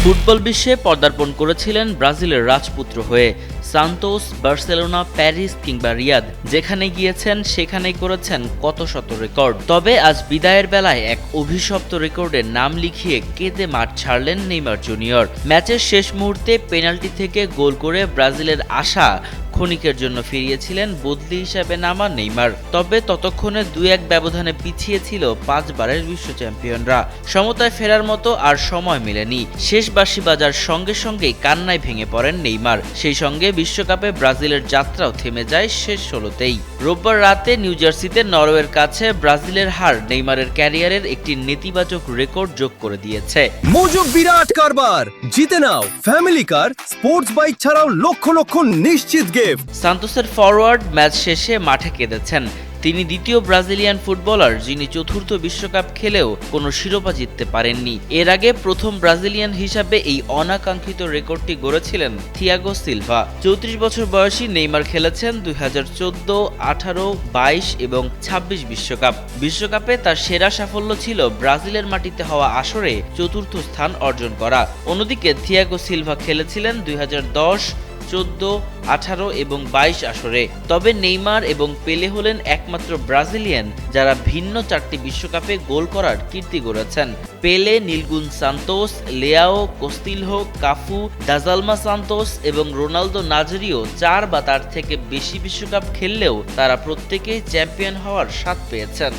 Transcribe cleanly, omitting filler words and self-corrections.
Football বিশ্বে পদার্পণ করেছিলেন ব্রাজিলের রাজপুত্র হয়ে। সান্তোস, বার্সেলোনা, প্যারিস কিংবা রিয়াদ যেখানে গিয়েছেন সেখানেই করেছেন কত শত রেকর্ড। তবে আজ বিদায়ের বেলায় এক অভিশপ্ত রেকর্ডের নাম লিখিয়ে কেঁদে মাঠ ছাড়লেন নেইমার জুনিয়র। ম্যাচের শেষ মুহূর্তে পেনাল্টি থেকে গোল করে ব্রাজিলের আশা ক্ষণিকের জন্য ফিরিয়েছিলেন বদলি হিসাবে নামা নেইমার। তবে ততক্ষণে 2-1 ব্যবধানে পিছিয়ে ছিল 5 বারের বিশ্ব চ্যাম্পিয়নরা। সমতায় ফেরার মতো আর সময় মেলেনি। শেষ বাঁশি বাজার সঙ্গে সঙ্গেই কান্নায় ভেঙে পড়েন নেইমার। সেই সঙ্গে বিশ্বকাপে ব্রাজিলের যাত্রাও থেমে যায় শেষ 16তেই। রোববার রাতে নিউ জার্সিতে নরওয়ের কাছে ব্রাজিলের হার নেইমারের ক্যারিয়ারের একটি নেতিবাচক রেকর্ড যোগ করে দিয়েছে। মজুক বিরাট কারবার, জিতে নাও ফ্যামিলি কার, স্পোর্টস বাইক ছাড়াও লক্ষ লক্ষ নিশ্চিত গিফট। সান্তোসের ফরওয়ার্ড ম্যাচ শেষে মাঠে কেঁদেছেন। তিনি দ্বিতীয় ব্রাজিলিয়ান ফুটবলার যিনি চতুর্থ বিশ্বকাপ খেলেও কোনো শিরোপা জিততে পারেননি। এর আগে প্রথম ব্রাজিলিয়ান হিসাবে এই অনাকাঙ্ক্ষিত রেকর্ডটি গড়েছিলেন থিয়াগো সিলভা। 34 বছর বয়সী নেইমার খেলেছেন 2014, 18, 22 এবং 26 বিশ্বকাপ। বিশ্বকাপে তার সেরা সাফল্য ছিল ব্রাজিলের মাটিতে হওয়া আসরে চতুর্থ স্থান অর্জন করা। অন্যদিকে থিয়াগো সিলভা খেলেছিলেন 2010, 14, 18 এবং 22 আসরে। তবে নেইমার এবং পেলে হলেন একমাত্র ব্রাজিলিয়ান যারা ভিন্ন 4টি বিশ্বকাপে গোল করার কীর্তি গড়েছেন। পেলে, নিলগুন সান্তোস, লেয়াও, কোস্তিলহো, কাফু, দাজালমা সান্তোস এবং রোনালদো নাজারিও 4 বা তার থেকে বেশি বিশ্বকাপ খেললেও তারা প্রত্যেকেই চ্যাম্পিয়ন হওয়ার স্বাদ পেয়েছেন।